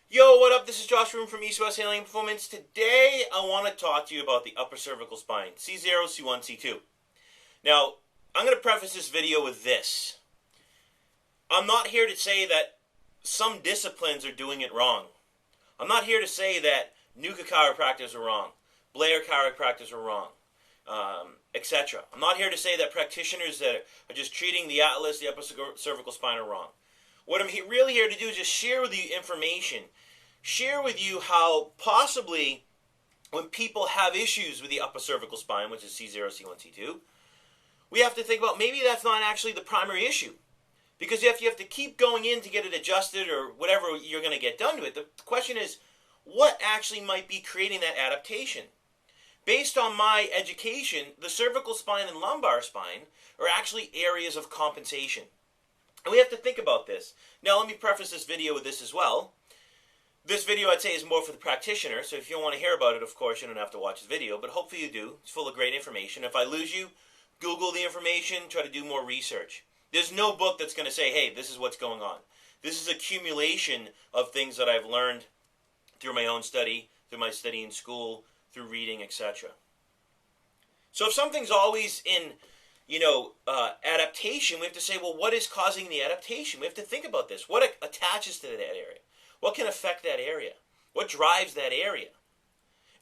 Yo, what up? This is Josh Rubin from East West Healing Performance. Today, I want to talk to you about the upper cervical spine, C0, C1, C2. Now, I'm going to preface this video with this. I'm not here to say that some disciplines are doing it wrong. I'm not here to say that Nuka chiropractors are wrong, Blair chiropractors are wrong, etc. I'm not here to say that practitioners that are just treating the atlas, the upper cervical spine, are wrong. What I'm really here to do is just share with you information. Share with you how possibly when people have issues with the upper cervical spine, which is C0, C1, C2, we have to think about maybe that's not actually the primary issue. Because if you have to keep going in to get it adjusted or whatever you're going to get done to it, the question is, what actually might be creating that adaptation? Based on my education, the cervical spine and lumbar spine are actually areas of compensation. And we have to think about this. Now, let me preface this video with this as well. This video, I'd say, is more for the practitioner, so if you don't want to hear about it, of course, you don't have to watch the video, but hopefully you do. It's full of great information. If I lose you, Google the information, try to do more research. There's no book that's going to say, hey, this is what's going on. This is accumulation of things that I've learned through my own study, through my study in school, through reading, etc. So if something's always in adaptation, we have to say, well, what is causing the adaptation? We have to think about this. What attaches to that area? What can affect that area? What drives that area?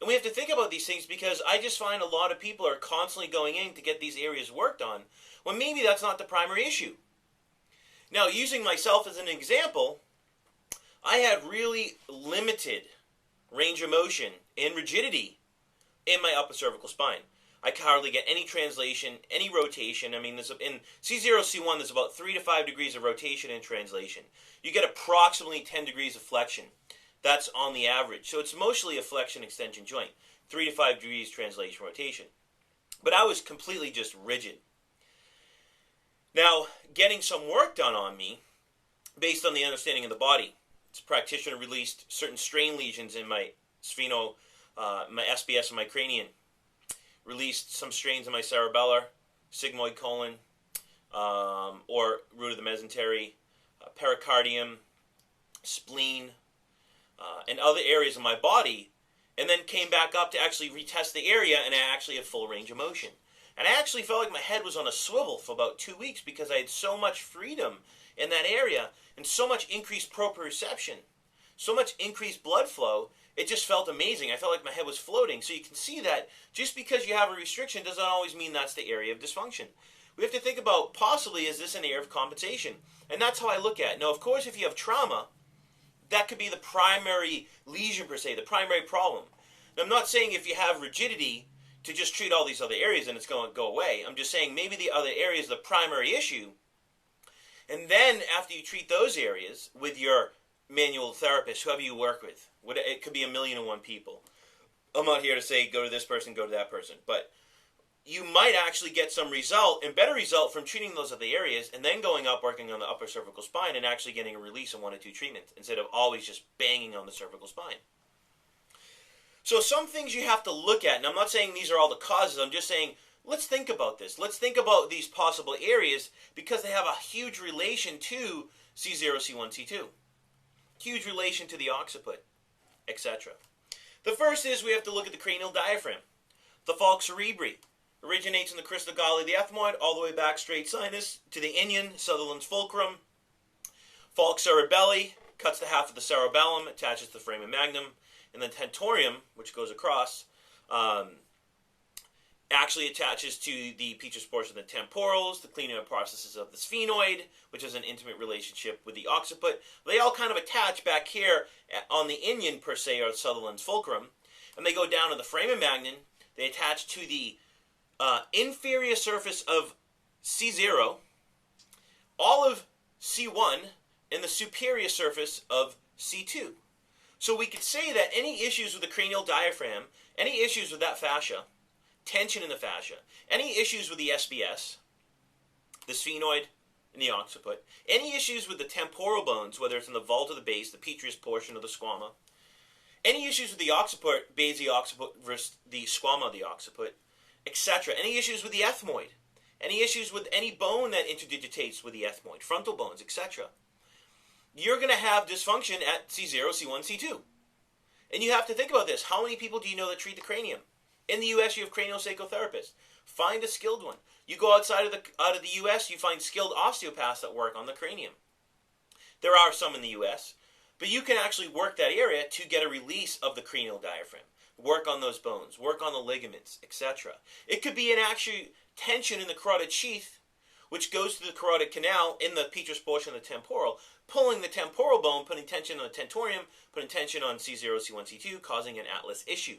And we have to think about these things because I just find a lot of people are constantly going in to get these areas worked on when maybe that's not the primary issue. Now, using myself as an example, I had really limited range of motion and rigidity in my upper cervical spine. I can hardly get any translation, any rotation. I mean, in C0, C1, there's about 3 to 5 degrees of rotation and translation. You get approximately 10 degrees of flexion. That's on the average. So it's mostly a flexion extension joint. 3 to 5 degrees translation rotation. But I was completely just rigid. Now, getting some work done on me, based on the understanding of the body, this practitioner released certain strain lesions in my spheno, my SBS and my cranium. Released some strains in my cerebellar, sigmoid colon, or root of the mesentery, pericardium, spleen, and other areas of my body, and then came back up to actually retest the area, and I actually had full range of motion. And I actually felt like my head was on a swivel for about 2 weeks because I had so much freedom in that area and so much increased proprioception, so much increased blood flow. It just felt amazing. I felt like my head was floating. So you can see that just because you have a restriction doesn't always mean that's the area of dysfunction. We have to think about possibly is this an area of compensation? And that's how I look at it. Now, of course, if you have trauma, that could be the primary lesion per se, the primary problem. Now, I'm not saying if you have rigidity to just treat all these other areas and it's going to go away. I'm just saying maybe the other area is the primary issue. And then after you treat those areas with your manual therapist, whoever you work with, it could be 1,000,001 people. I'm not here to say go to this person, go to that person, but you might actually get some result and better result from treating those other areas and then going up working on the upper cervical spine and actually getting a release in 1 or 2 treatments instead of always just banging on the cervical spine. So some things you have to look at, and I'm not saying these are all the causes, I'm just saying let's think about this. Let's think about these possible areas because they have a huge relation to C0, C1, C2. Huge relation to the occiput, etc. The first is we have to look at the cranial diaphragm. The falx cerebri originates in the crista galli, the ethmoid, all the way back straight sinus to the inion, Sutherland's fulcrum. Falx cerebelli cuts the half of the cerebellum, attaches to the foramen magnum, and then tentorium, which goes across, actually attaches to the petrous portion of the temporals, the cleaning processes of the sphenoid, which has an intimate relationship with the occiput. They all kind of attach back here on the inion, per se, or Sutherland's fulcrum, and they go down to the foramen magnum. They attach to the inferior surface of C0, all of C1, and the superior surface of C2. So we could say that any issues with the cranial diaphragm, any issues with that fascia, tension in the fascia, any issues with the SBS, the sphenoid, and the occiput, any issues with the temporal bones, whether it's in the vault of the base, the petrous portion of the squama, any issues with the occiput, base of the occiput versus the squama of the occiput, etc. Any issues with the ethmoid, any issues with any bone that interdigitates with the ethmoid, frontal bones, etc. you're going to have dysfunction at C0, C1, C2. And you have to think about this. How many people do you know that treat the cranium? In the U.S., you have craniosacral therapists. Find a skilled one. You go outside of the U.S., you find skilled osteopaths that work on the cranium. There are some in the U.S., but you can actually work that area to get a release of the cranial diaphragm. Work on those bones. Work on the ligaments, etc. It could be an actual tension in the carotid sheath, which goes to the carotid canal in the petrous portion of the temporal, pulling the temporal bone, putting tension on the tentorium, putting tension on C0, C1, C2, causing an atlas issue.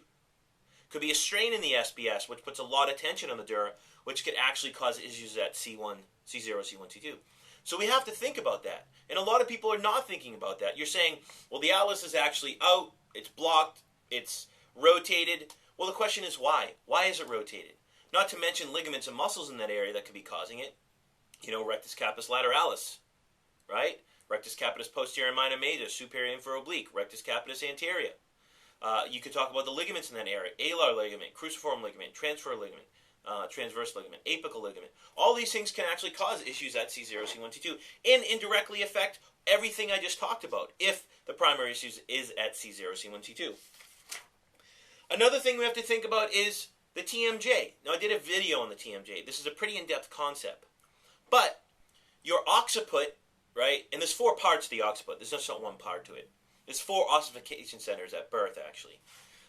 Could be a strain in the SBS, which puts a lot of tension on the dura, which could actually cause issues at C1, C0, C1, C2. So we have to think about that. And a lot of people are not thinking about that. You're saying, well, the atlas is actually out, it's blocked, it's rotated. Well, the question is why? Why is it rotated? Not to mention ligaments and muscles in that area that could be causing it. You know, rectus capitis lateralis, right? Rectus capitis posterior minor major, superior inferior oblique, rectus capitis anterior. You could talk about the ligaments in that area. Alar ligament, cruciform ligament, transverse ligament, apical ligament. All these things can actually cause issues at C0, C1, C2 and indirectly affect everything I just talked about if the primary issue is at C0, C1, C2. Another thing we have to think about is the TMJ. Now, I did a video on the TMJ. This is a pretty in-depth concept. But your occiput, right, and there's 4 parts to the occiput. There's just not one part to it. There's 4 ossification centers at birth, actually.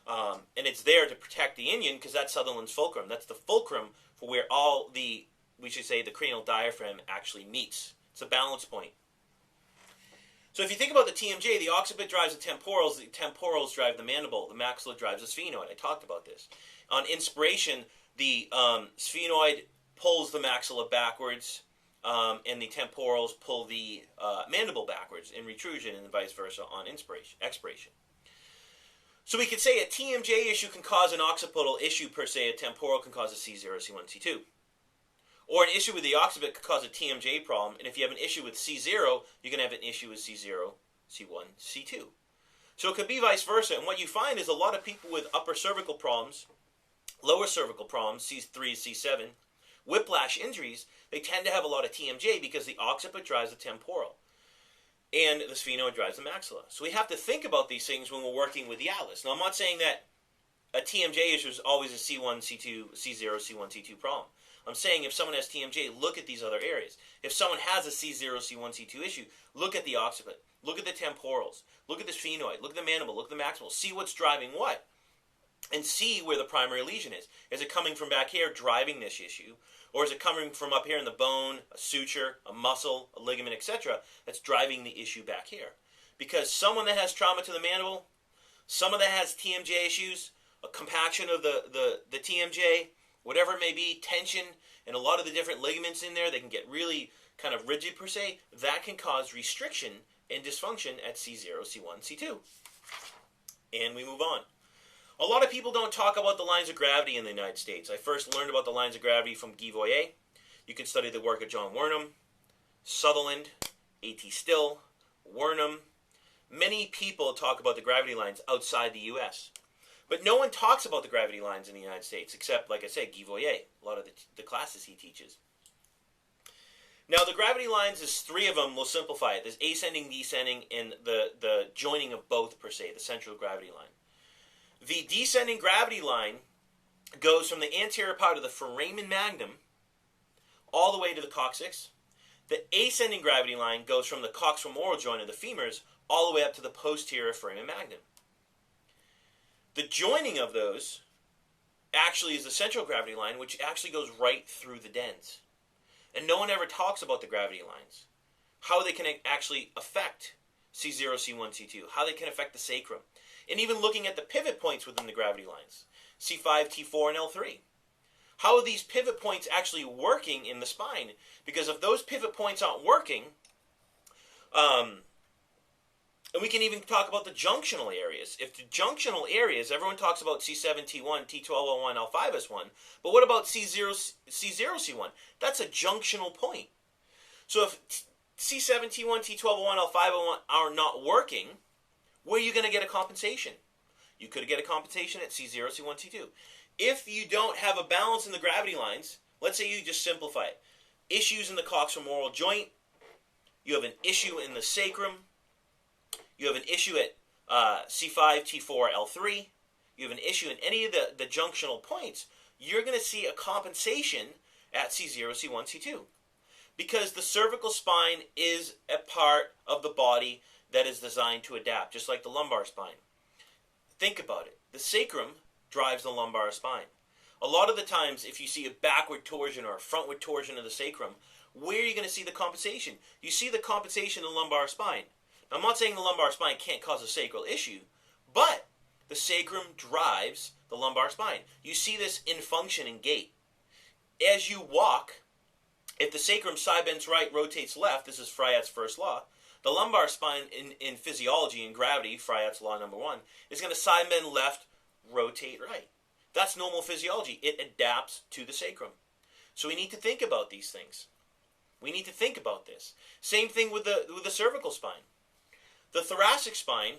And it's there to protect the inion because that's Sutherland's fulcrum. That's the fulcrum for where all the, we should say, the cranial diaphragm actually meets. It's a balance point. So if you think about the TMJ, the occiput drives the temporals drive the mandible, the maxilla drives the sphenoid. I talked about this. On inspiration, the sphenoid pulls the maxilla backwards, and the temporals pull the mandible backwards in retrusion, and vice versa on expiration. So we could say a TMJ issue can cause an occipital issue per se. A temporal can cause a C0, C1, C2. Or an issue with the occiput could cause a TMJ problem. And if you have an issue with C0, you're going to have an issue with C0, C1, C2. So it could be vice versa. And what you find is a lot of people with upper cervical problems, lower cervical problems, C3, C7, whiplash injuries, they tend to have a lot of TMJ because the occiput drives the temporal. And the sphenoid drives the maxilla. So we have to think about these things when we're working with the atlas. Now, I'm not saying that a TMJ issue is always a C1, C2, C0, C1, C2 problem. I'm saying if someone has TMJ, look at these other areas. If someone has a C0, C1, C2 issue, look at the occiput. Look at the temporals. Look at the sphenoid. Look at the mandible. Look at the maximal. See what's driving what. And see where the primary lesion is. Is it coming from back here driving this issue? Or is it coming from up here in the bone, a suture, a muscle, a ligament, etc. that's driving the issue back here? Because someone that has trauma to the mandible, someone that has TMJ issues, a compaction of the TMJ, whatever it may be, tension, and a lot of the different ligaments in there, they can get really kind of rigid per se. That can cause restriction and dysfunction at C0, C1, C2. And we move on. A lot of people don't talk about the lines of gravity in the United States. I first learned about the lines of gravity from Guy Voyer. You can study the work of John Wernham, Sutherland, A.T. Still, Wernham. Many people talk about the gravity lines outside the U.S. But no one talks about the gravity lines in the United States except, like I said, Guy Voyer, a lot of the classes he teaches. Now, the gravity lines, there's 3 of them. We'll simplify it. There's ascending, descending, and the joining of both, per se, the central gravity line. The descending gravity line goes from the anterior part of the foramen magnum all the way to the coccyx. The ascending gravity line goes from the coxfemoral joint of the femurs all the way up to the posterior foramen magnum. The joining of those actually is the central gravity line, which actually goes right through the dens. And no one ever talks about the gravity lines, how they can actually affect C0, C1, C2, how they can affect the sacrum. And even looking at the pivot points within the gravity lines, C5, T4, and L3. How are these pivot points actually working in the spine? Because if those pivot points aren't working, and we can even talk about the junctional areas. If the junctional areas, everyone talks about C7, T1, T12, L1, L5S1, but what about C0, C1? That's a junctional point. So if C7, T1, T12, L1, L5S1 are not working, where are you going to get a compensation? You could get a compensation at C0, C1, C2. If you don't have a balance in the gravity lines, let's say you just simplify it. Issues in the coxfemoral joint, you have an issue in the sacrum, you have an issue at C5, T4, L3, you have an issue in any of the junctional points, you're going to see a compensation at C0, C1, C2. Because the cervical spine is a part of the body that is designed to adapt, just like the lumbar spine. Think about it. The sacrum drives the lumbar spine. A lot of the times, if you see a backward torsion or a frontward torsion of the sacrum, where are you going to see the compensation? You see the compensation in the lumbar spine. Now, I'm not saying the lumbar spine can't cause a sacral issue, but the sacrum drives the lumbar spine. You see this in function and gait. As you walk, if the sacrum side bends right, rotates left, this is Fryat's first law, the lumbar spine in physiology and gravity, Fryat's law number 1, is going to side bend left, rotate right. That's normal physiology. It adapts to the sacrum. So we need to think about these things. We need to think about this. Same thing with the cervical spine. The thoracic spine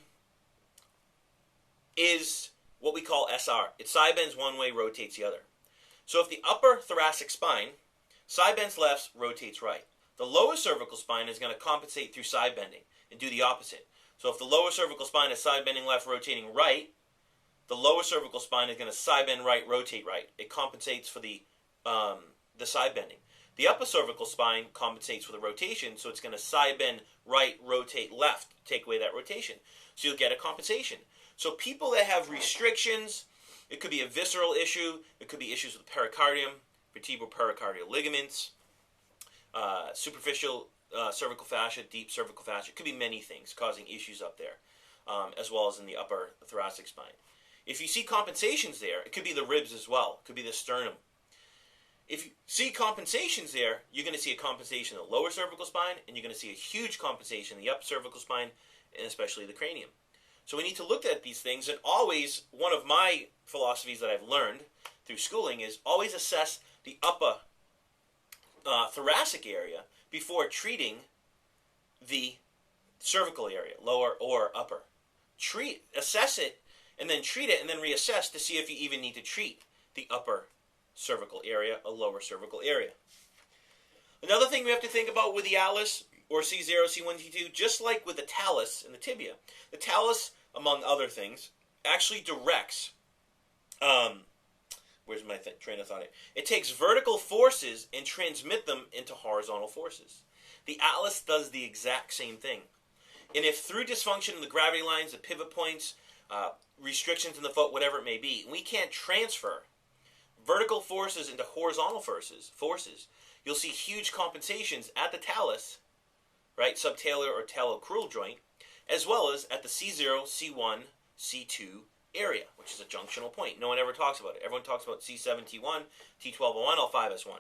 is what we call SR. It side bends one way, rotates the other. So if the upper thoracic spine side bends left, rotates right, the lower cervical spine is going to compensate through side bending and do the opposite. So if the lower cervical spine is side bending left, rotating right, the lower cervical spine is going to side bend right, rotate right. It compensates for the side bending. The upper cervical spine compensates for the rotation, so it's going to side bend right, rotate left, take away that rotation. So you'll get a compensation. So people that have restrictions, it could be a visceral issue, it could be issues with the pericardium, vertebral pericardial ligaments, superficial cervical fascia, deep cervical fascia. It could be many things causing issues up there, as well as in the upper thoracic spine. If you see compensations there, it could be the ribs as well. It could be the sternum. If you see compensations there, you're going to see a compensation in the lower cervical spine, and you're going to see a huge compensation in the upper cervical spine, and especially the cranium. So we need to look at these things, and always, one of my philosophies that I've learned through schooling is always assess the upper thoracic area before treating the cervical area, lower or upper. Assess it, and then treat it, and then reassess to see if you even need to treat the upper cervical area, a lower cervical area. Another thing we have to think about with the atlas, or C0, C1, C2, just like with the talus and the tibia, the talus, among other things, actually directs, where's my train of thought? It takes vertical forces and transmit them into horizontal forces. The atlas does the exact same thing. And if through dysfunction in the gravity lines, the pivot points, restrictions in the foot, whatever it may be, we can't transfer vertical forces into horizontal forces, you'll see huge compensations at the talus, right, subtalar or talocrural joint, as well as at the C0, C1, C2 area, which is a junctional point. No one ever talks about it. Everyone talks about C7, T1, T12, L5, S1.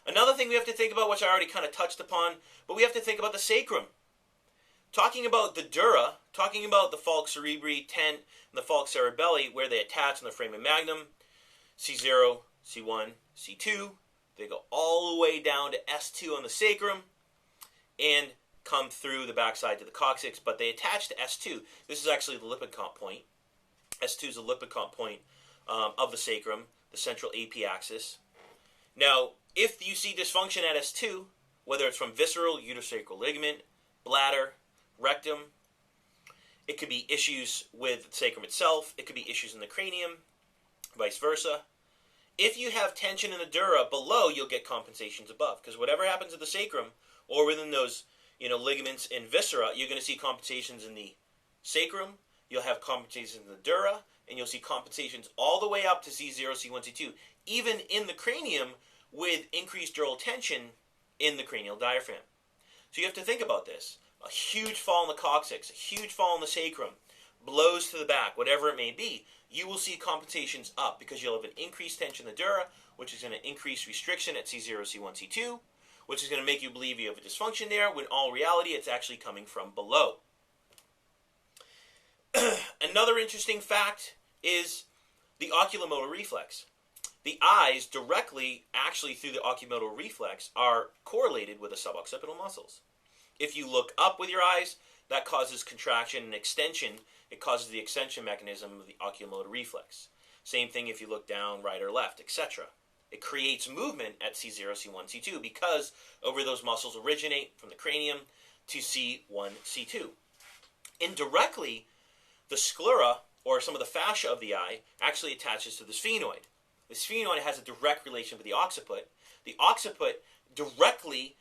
Another thing we have to think about, which I already kind of touched upon, but we have to think about the sacrum. Talking about the dura, talking about the falx cerebri, tent, and the falx cerebelli, where they attach in the foramen magnum, C0, C1, C2, they go all the way down to S2 on the sacrum, and come through the backside to the coccyx, but they attach to S2. This is actually the Lippincott point. S2 is the Lippincott point of the sacrum, the central AP axis. Now, if you see dysfunction at S2, whether it's from visceral, uterosacral ligament, bladder, rectum, it could be issues with the sacrum itself, it could be issues in the cranium, vice versa. If you have tension in the dura below, you'll get compensations above, because whatever happens at the sacrum, or within those ligaments and viscera, you're going to see compensations in the sacrum, you'll have compensations in the dura, and you'll see compensations all the way up to C0, C1, C2, even in the cranium with increased dural tension in the cranial diaphragm. So you have to think about this. A huge fall in the coccyx, a huge fall in the sacrum, blows to the back, whatever it may be, you will see compensations up because you'll have an increased tension in the dura, which is going to increase restriction at C0, C1, C2, which is going to make you believe you have a dysfunction there, when in all reality it's actually coming from below. Another interesting fact is the oculomotor reflex. The eyes directly, actually through the oculomotor reflex, are correlated with the suboccipital muscles. If you look up with your eyes, that causes contraction and extension. It causes the extension mechanism of the oculomotor reflex. Same thing if you look down, right or left, etc. It creates movement at C0, C1, C2 because over those muscles originate from the cranium to C1, C2. Indirectly, the sclera, or some of the fascia of the eye, actually attaches to the sphenoid. The sphenoid has a direct relation with the occiput. The occiput directly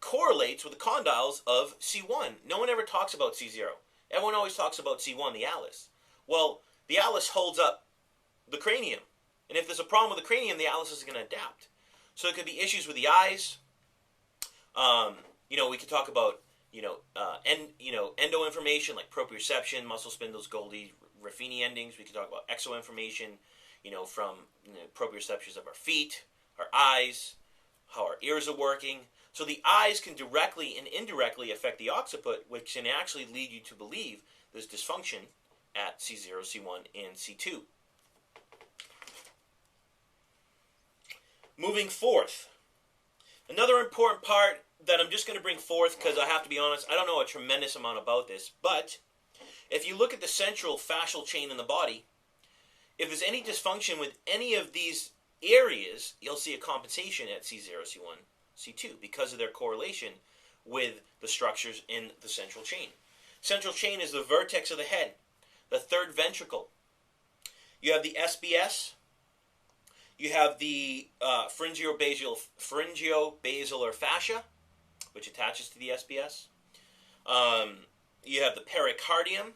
correlates with the condyles of C1. No one ever talks about C0. Everyone always talks about C1, the atlas. Well, the atlas holds up the cranium. And if there's a problem with the cranium, the atlas is going to adapt. So there could be issues with the eyes. We could talk about, endo information like proprioception, muscle spindles, Golgi, Ruffini endings. We could talk about exo information, from proprioceptions of our feet, our eyes, how our ears are working. So the eyes can directly and indirectly affect the occiput, which can actually lead you to believe there's dysfunction at C0, C1, and C2. Moving forth, another important part that I'm just going to bring forth, because I have to be honest, I don't know a tremendous amount about this, but if you look at the central fascial chain in the body, if there's any dysfunction with any of these areas, you'll see a compensation at C0, C1, C2 because of their correlation with the structures in the central chain. Central chain is the vertex of the head, the third ventricle. You have the SBS. You have the pharyngio-basilar fascia, which attaches to the SBS. You have the pericardium,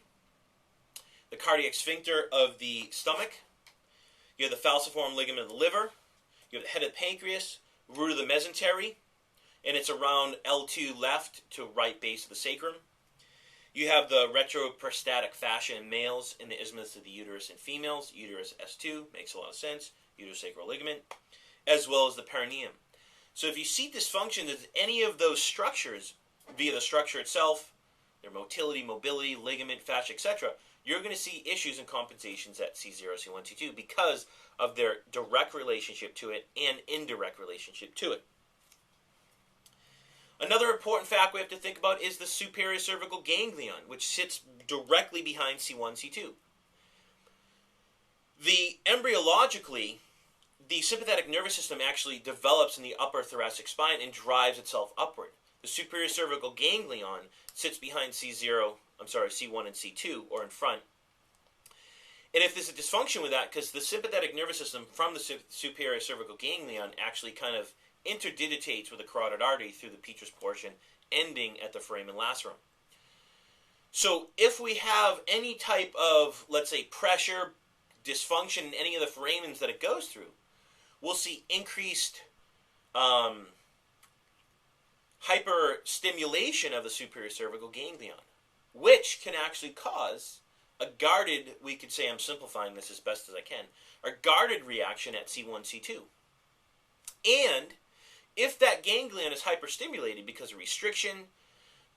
the cardiac sphincter of the stomach. You have the falciform ligament of the liver. You have the head of the pancreas, root of the mesentery, and it's around L2 left to right base of the sacrum. You have the retroprostatic fascia in males and the isthmus of the uterus in females. Uterus S2 makes a lot of sense. Uterosacral ligament, as well as the perineum. So if you see dysfunction in any of those structures via the structure itself, their motility, mobility, ligament, fascia, etc., you're going to see issues and compensations at C0, C1, C2 because of their direct relationship to it and indirect relationship to it. Another important fact we have to think about is the superior cervical ganglion, which sits directly behind C1, C2. Embryologically, the sympathetic nervous system actually develops in the upper thoracic spine and drives itself upward. The superior cervical ganglion sits behind C1 and C2, or in front. And if there's a dysfunction with that, because the sympathetic nervous system from the superior cervical ganglion actually kind of interdigitates with the carotid artery through the petrous portion, ending at the foramen lacerum. So if we have any type of, let's say, pressure, dysfunction in any of the foramens that it goes through, we'll see increased hyperstimulation of the superior cervical ganglion, which can actually cause a guarded, we could say, I'm simplifying this as best as I can, a guarded reaction at C1, C2. And if that ganglion is hyperstimulated because of restriction,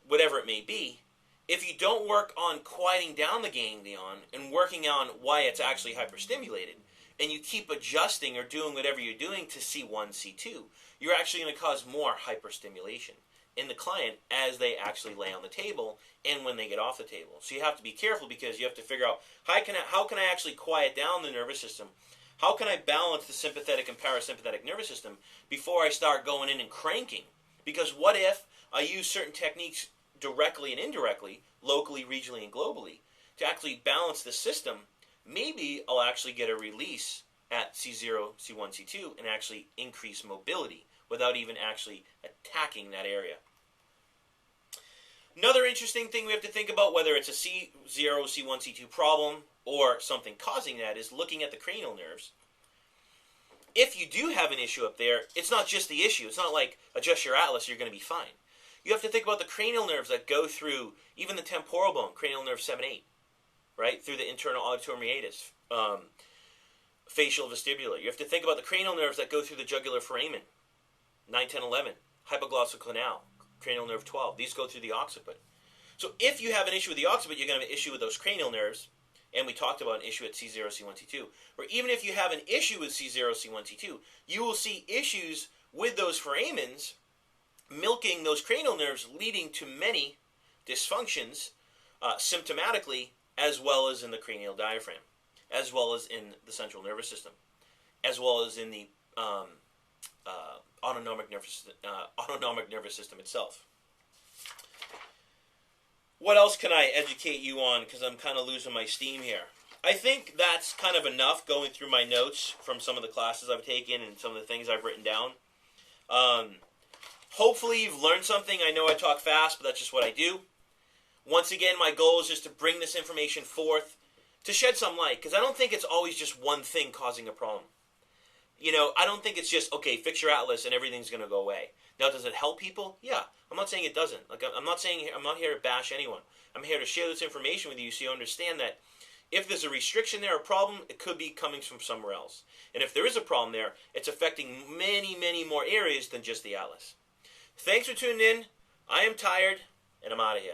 whatever it may be, if you don't work on quieting down the ganglion and working on why it's actually hyperstimulated, and you keep adjusting or doing whatever you're doing to C1, C2, you're actually going to cause more hyperstimulation in the client as they actually lay on the table and when they get off the table. So you have to be careful because you have to figure out how can I actually quiet down the nervous system? How can I balance the sympathetic and parasympathetic nervous system before I start going in and cranking? Because what if I use certain techniques directly and indirectly, locally, regionally, and globally, to actually balance the system? Maybe I'll actually get a release at C0, C1, C2 and actually increase mobility without even actually attacking that area. Another interesting thing we have to think about, whether it's a C0, C1, C2 problem or something causing that, is looking at the cranial nerves. If you do have an issue up there, it's not just the issue. It's not like adjust your atlas, you're going to be fine. You have to think about the cranial nerves that go through even the temporal bone, cranial nerve 7-8, right, through the internal auditory meatus, facial vestibular. You have to think about the cranial nerves that go through the jugular foramen, 9, 10, 11, hypoglossal canal, cranial nerve 12. These go through the occiput. So if you have an issue with the occiput, you're going to have an issue with those cranial nerves. And we talked about an issue at C0, C1, C2. Or even if you have an issue with C0, C1, C2, you will see issues with those foramens milking those cranial nerves, leading to many dysfunctions symptomatically, as well as in the cranial diaphragm, as well as in the central nervous system, as well as in the autonomic nervous system itself. What else can I educate you on? Because I'm kind of losing my steam here. I think that's kind of enough going through my notes from some of the classes I've taken and some of the things I've written down. Hopefully you've learned something. I know I talk fast, but that's just what I do. Once again, my goal is just to bring this information forth to shed some light, because I don't think it's always just one thing causing a problem. I don't think it's just, okay, fix your atlas and everything's going to go away. Now, does it help people? Yeah. I'm not saying it doesn't. I'm not here to bash anyone. I'm here to share this information with you so you understand that if there's a restriction there, a problem, it could be coming from somewhere else. And if there is a problem there, it's affecting many, many more areas than just the atlas. Thanks for tuning in. I am tired, and I'm out of here.